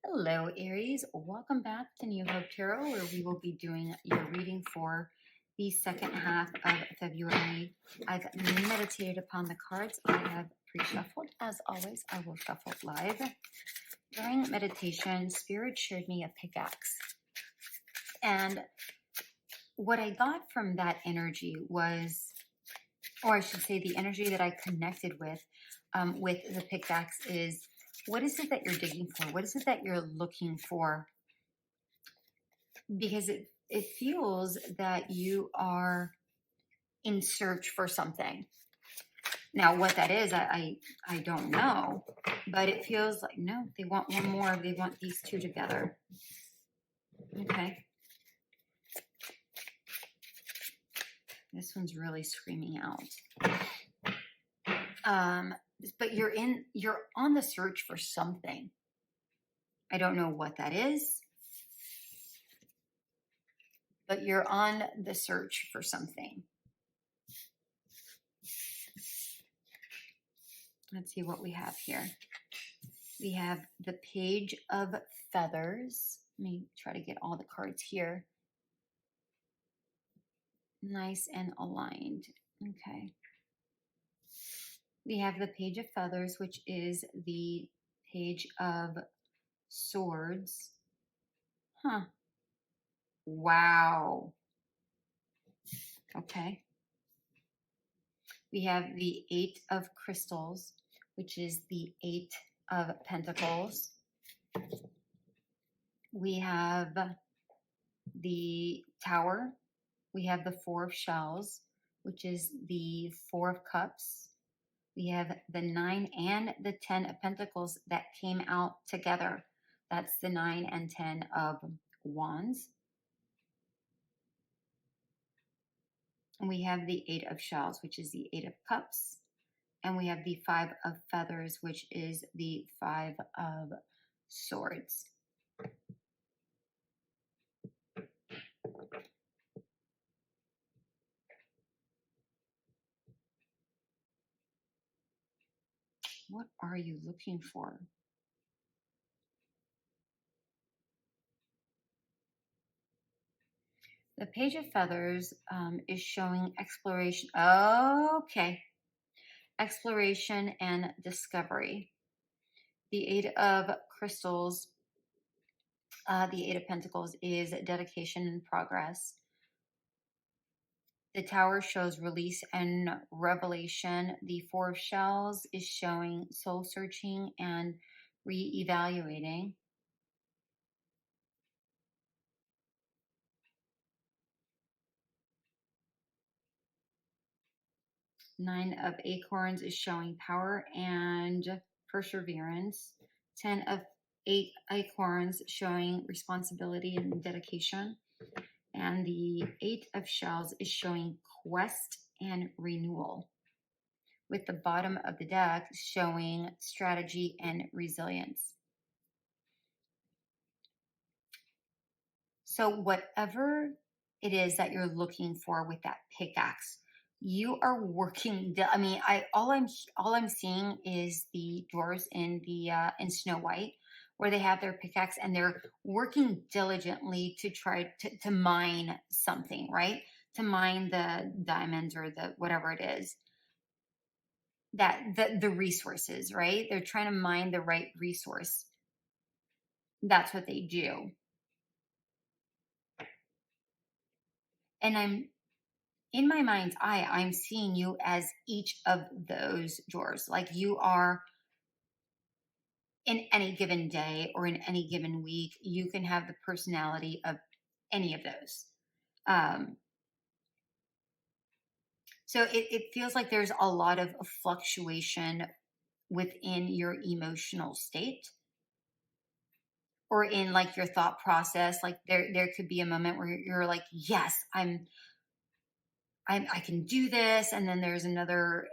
Hello, Aries. Welcome back to New Hope Tarot, where we will be doing your reading for the second half of February. I've meditated upon the cards. I have pre-shuffled. As always, I will shuffle live. During meditation, Spirit showed me a pickaxe. And what I got from that energy was, or I should say the energy that I connected with the pickaxe is, what is it that you're digging for? What is it that you're looking for? Because it feels that you are in search for something. Now, what that is, I don't know, but it feels like, no, they want one more. They want these two together. Okay. This one's really screaming out. But you're on the search for something. I don't know what that is, but you're on the search for something. Let's see what we have here. We have the Page of Feathers. Let me try to get all the cards here. Nice and aligned. Okay. We have the Page of Feathers, which is the Page of Swords. Huh. Wow. Okay. We have the Eight of Crystals, which is the Eight of Pentacles. We have the Tower. We have the Four of Shells, which is the Four of Cups. We have the 9 and the 10 of Pentacles that came out together. That's the 9 and 10 of Wands. And we have the 8 of Shells, which is the 8 of Cups. And we have the 5 of Feathers, which is the 5 of Swords. What are you looking for? The Page of Feathers is showing exploration. Okay. Exploration and discovery. The Eight of Crystals, the Eight of Pentacles is dedication and progress. The Tower shows release and revelation. The Four of Shells is showing soul searching and re-evaluating. Nine of Acorns is showing power and perseverance. 10 of Acorns showing responsibility and dedication. And the 8 of Shells is showing quest and renewal, with the bottom of the deck showing strategy and resilience. So whatever it is that you're looking for with that pickaxe, you are working. I mean, all I'm seeing is the dwarves in in Snow White, where they have their pickaxe and they're working diligently to try to mine something, right? To mine the diamonds or the whatever it is, that the resources, right? They're trying to mine the right resource. That's what they do. And I'm in my mind's eye, I'm seeing you as each of those drawers. Like you are in any given day or in any given week, you can have the personality of any of those. So it feels like there's a lot of fluctuation within your emotional state or in like your thought process. Like there could be a moment where you're like, yes, I can do this. And then there's another,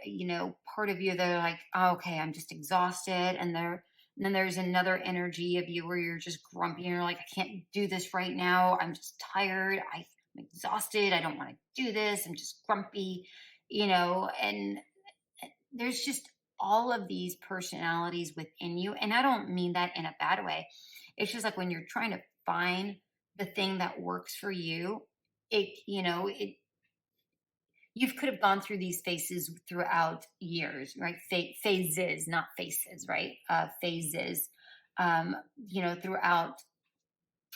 part of you that are like, oh, okay, I'm just exhausted. And then there's another energy of you where you're just grumpy and you're like, I can't do this right now. I'm just tired. I'm exhausted. I don't want to do this. I'm just grumpy, and there's just all of these personalities within you. And I don't mean that in a bad way. It's just like when you're trying to find the thing that works for you, you could have gone through these phases throughout years, right? Phases, not faces, right? Phases, um, throughout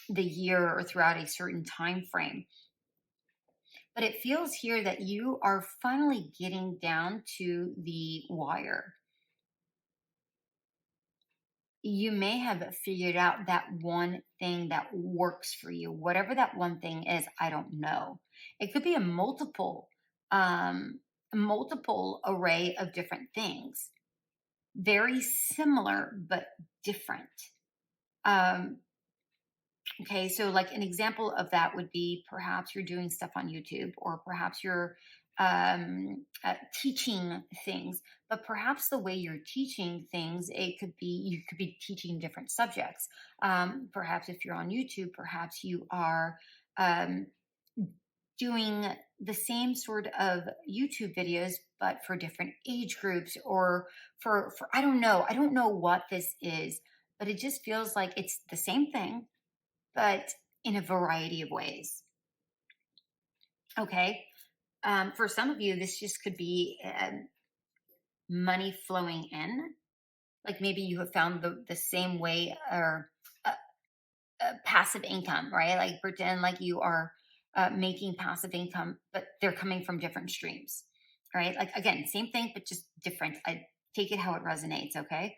the year or throughout a certain time frame. But it feels here that you are finally getting down to the wire. You may have figured out that one thing that works for you. Whatever that one thing is, I don't know. It could be um, a multiple array of different things, very similar but different. Um, Okay, so like an example of that would be perhaps you're doing stuff on YouTube, or perhaps you're teaching things, but perhaps the way you're teaching things, it could be you could be teaching different subjects. Perhaps if you're on YouTube, perhaps you are um, doing the same sort of YouTube videos, but for different age groups, or for I don't know what this is, but it just feels like it's the same thing but in a variety of ways. Okay. For some of you, this just could be money flowing in. Like maybe you have found the same way or uh, passive income, right? Like pretend like you are making passive income, but they're coming from different streams, right? Like again, same thing, but just different. I take it how it resonates. Okay.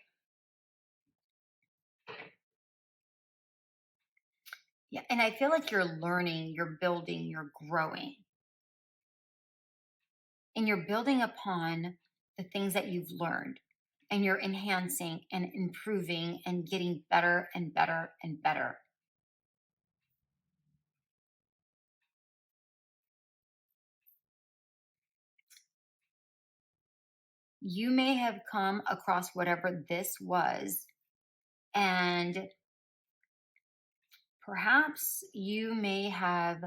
Yeah. And I feel like you're learning, you're building, you're growing. And you're building upon the things that you've learned, and you're enhancing and improving and getting better and better and better. You may have come across whatever this was, and perhaps you may have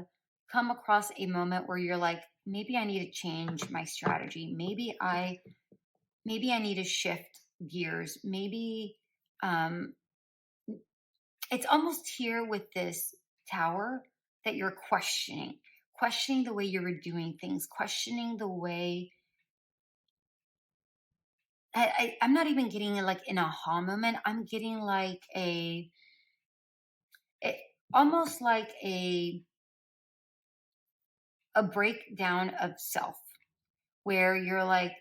come across a moment where you're like, maybe I need to change my strategy. Maybe I need to shift gears. Maybe um, it's almost here with this tower that you're questioning the way you were doing things, questioning the way. I'm not even getting like an aha moment. I'm getting like a almost like a breakdown of self, where you're like,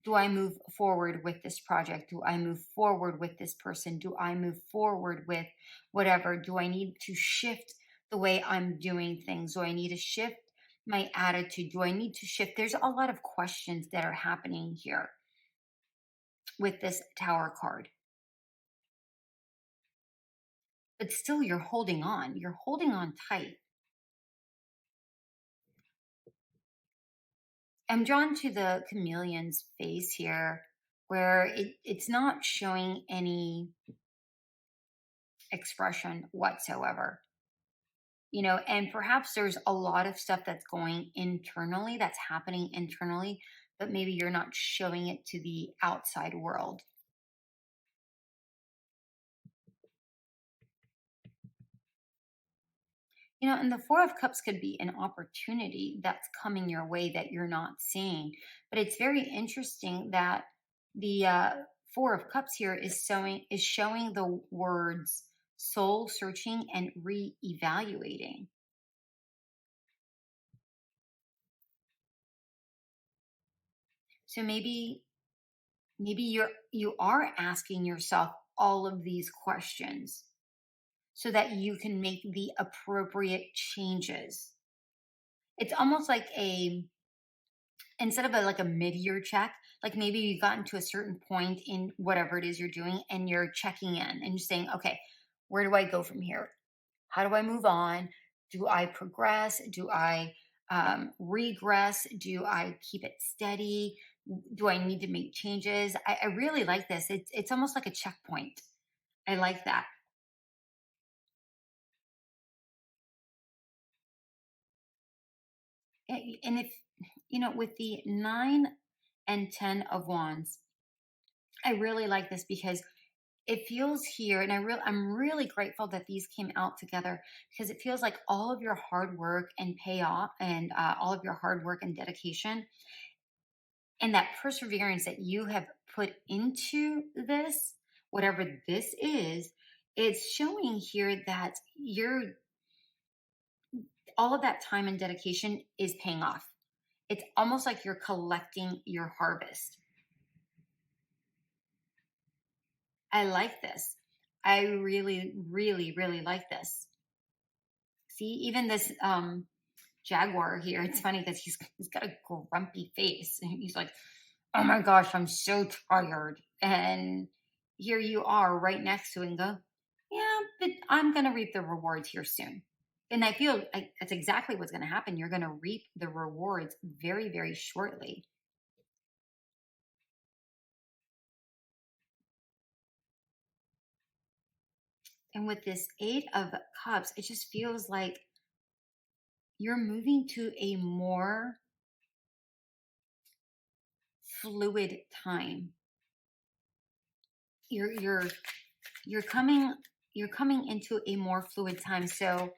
do I move forward with this project? Do I move forward with this person? Do I move forward with whatever? Do I need to shift the way I'm doing things? Do I need to shift my attitude? Do I need to shift? There's a lot of questions that are happening here with this tower card. But still, you're holding on. You're holding on tight. I'm drawn to the chameleon's face here, where it's not showing any expression whatsoever. And perhaps there's a lot of stuff that's going internally, that's happening internally, but maybe you're not showing it to the outside world. And the Four of Cups could be an opportunity that's coming your way that you're not seeing. But it's very interesting that the Four of Cups here is showing the words soul searching and re-evaluating. So maybe you are asking yourself all of these questions so that you can make the appropriate changes. It's almost like a instead of like a mid-year check, like maybe you've gotten to a certain point in whatever it is you're doing and you're checking in and you're saying, okay, where do I go from here? How do I move on? Do I progress? Do I regress? Do I keep it steady? Do I need to make changes? I really like this. It's almost like a checkpoint. I like that. And if, with the 9 and 10 of wands, I really like this because it feels here, and I'm really grateful that these came out together because it feels like all of your hard work and payoff, and all of your hard work and dedication, and that perseverance that you have put into this, whatever this is, it's showing here that you're all of that time and dedication is paying off. It's almost like you're collecting your harvest. I like this. I really, really, really like this. See, even this jaguar here, it's funny because he's got a grumpy face. And he's like, oh my gosh, I'm so tired. And here you are right next to it and go, yeah, but I'm going to reap the rewards here soon. And I feel like that's exactly what's going to happen. You're going to reap the rewards very, very shortly. And with this Eight of Cups, it just feels like you're moving to a more fluid time. You're you're coming you're coming into a more fluid time. So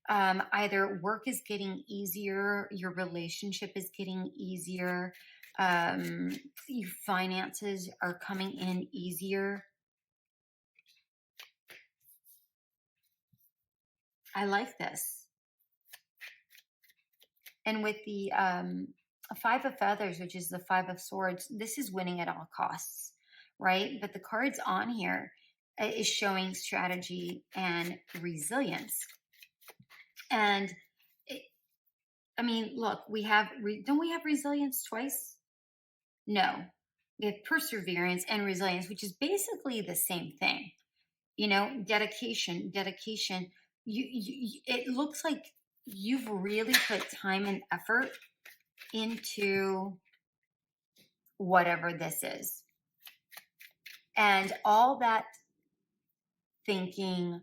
either work is getting easier, your relationship is getting easier, your finances are coming in easier. I like this. And with the Five of Feathers, which is the Five of Swords, this is winning at all costs, right? But the cards on here is showing strategy and resilience. And I mean, look, don't we have resilience twice? No, we have perseverance and resilience, which is basically the same thing. You know, dedication. It looks like you've really put time and effort into whatever this is. And all that thinking,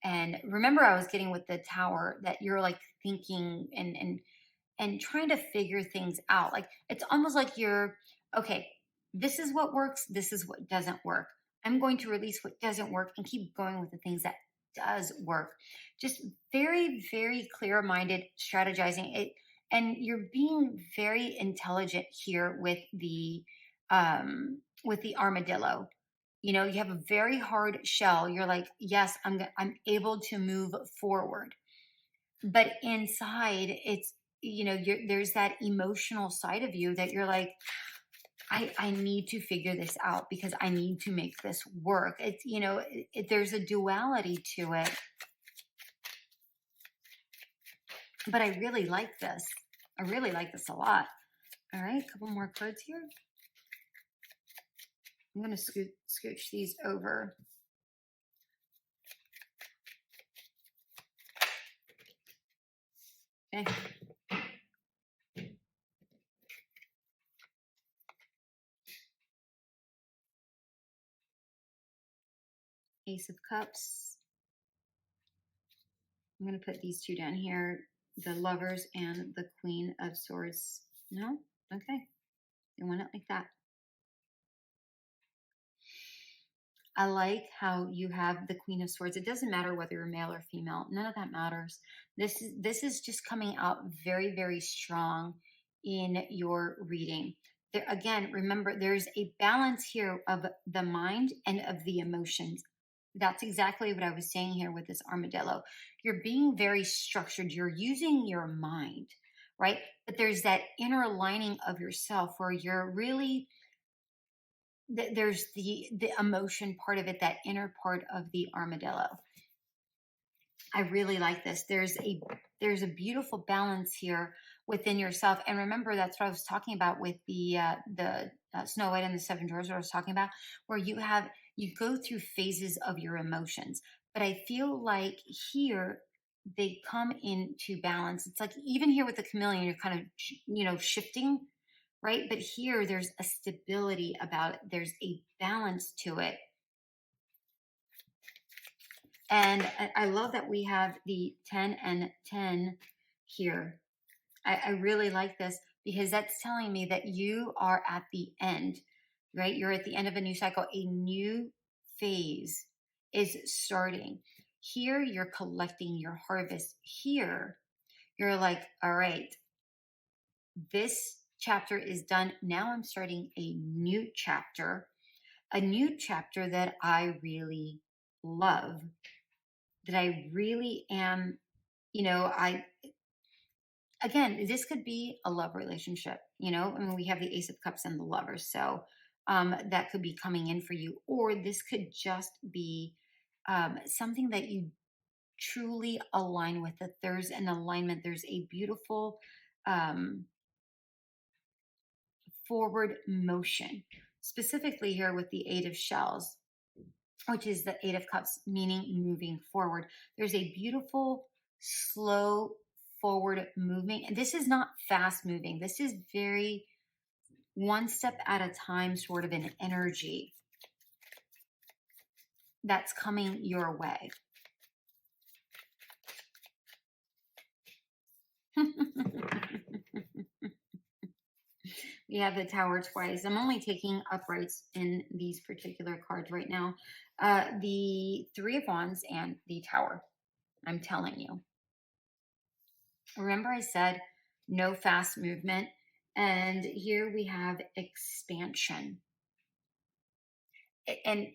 and remember I was getting with the Tower that you're like thinking and trying to figure things out. Like it's almost like you're okay, this is what works, this is what doesn't work. I'm going to release what doesn't work and keep going with the things that does work. Just very, very clear-minded strategizing it, and you're being very intelligent here with the armadillo. You know, you have a very hard shell. You're like, yes, I'm able to move forward, but inside it's, you know, there's that emotional side of you that you're like, I need to figure this out because I need to make this work. It's, you know, there's a duality to it, but I really like this. I really like this a lot. All right, a couple more cards here. I'm going to scooch these over. Okay. Ace of Cups. I'm going to put these two down here, the Lovers and the Queen of Swords. No? Okay. You want it like that. I like how you have the Queen of Swords. It doesn't matter whether you're male or female. None of that matters. This is just coming out very, very strong in your reading. There, again, remember, there's a balance here of the mind and of the emotions. That's exactly what I was saying here with this armadillo. You're being very structured. You're using your mind, right? But there's that inner lining of yourself where you're really there's the emotion part of it, that inner part of the armadillo. I really like this. There's a beautiful balance here within yourself. And remember, that's what I was talking about with the Snow White and the Seven Dwarfs, what I was talking about, where you go through phases of your emotions. But I feel like here they come into balance. It's like even here with the chameleon, you're kind of, you know, shifting, right? But here there's a stability about it. There's a balance to it. And I love that we have the 10 and 10 here. I really like this because that's telling me that you are at the end. right? You're at the end of a new cycle. A new phase is starting. Here, you're collecting your harvest. Here, you're like, all right, this chapter is done. Now I'm starting a new chapter that I really love, that I really am, I again, this could be a love relationship, I mean, we have the Ace of Cups and the Lovers. So that could be coming in for you, or this could just be something that you truly align with, that there's an alignment, there's a beautiful um, forward motion, specifically here with the Eight of Shells, which is the Eight of Cups, meaning moving forward. There's a beautiful, slow forward moving. And this is not fast moving. This is very one step at a time, sort of an energy that's coming your way. We have the Tower twice. I'm only taking uprights in these particular cards right now. The Three of Wands and the Tower. I'm telling you. Remember I said no fast movement? And here we have expansion. And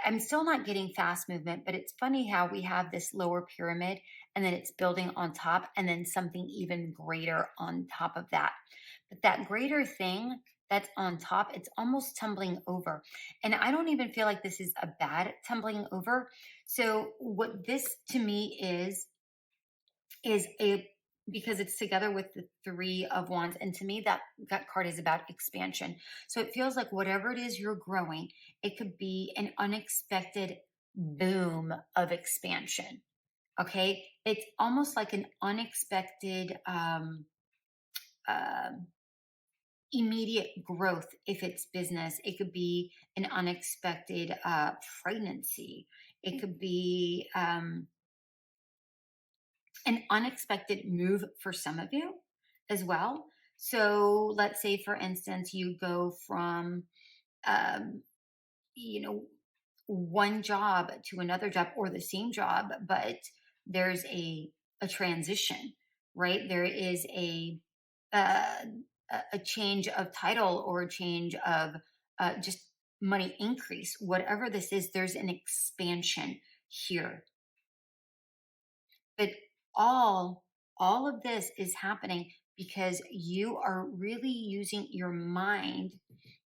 I'm still not getting fast movement, but it's funny how we have this lower pyramid and then it's building on top and then something even greater on top of that. But that greater thing that's on top, it's almost tumbling over. And I don't even feel like this is a bad tumbling over. So what this to me is a, because it's together with the Three of Wands. And to me, that card is about expansion. So it feels like whatever it is you're growing, it could be an unexpected boom of expansion. Okay. It's almost like an unexpected, uh, immediate growth. If it's business, it could be an unexpected pregnancy. It could be an unexpected move for some of you as well. So let's say, for instance, you go from, um, you know, one job to another job, or the same job, but there's a transition, right? There is uh, a change of title, or a change of just money increase. Whatever this is, there's an expansion here. But all of this is happening because you are really using your mind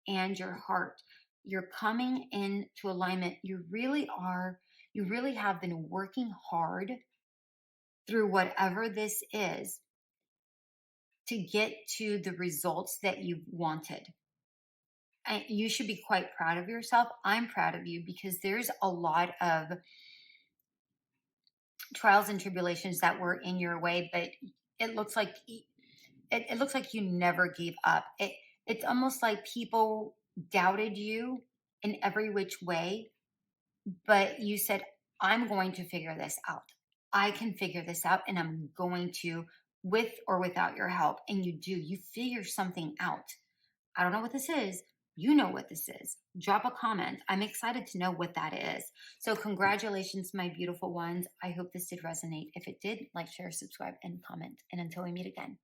and your heart. You're coming into alignment. You really have been working hard through whatever this is to get to the results that you wanted. And you should be quite proud of yourself. I'm proud of you because there's a lot of trials and tribulations that were in your way, but it looks like it looks like you never gave up. It's almost like people doubted you in every which way, but you said, I'm going to figure this out. I can figure this out, and I'm going to, with or without your help. And you do. You figure something out. I don't know what this is. You know what this is. Drop a comment. I'm excited to know what that is. So congratulations, my beautiful ones. I hope this did resonate. If it did, like, share, subscribe, and comment. And until we meet again.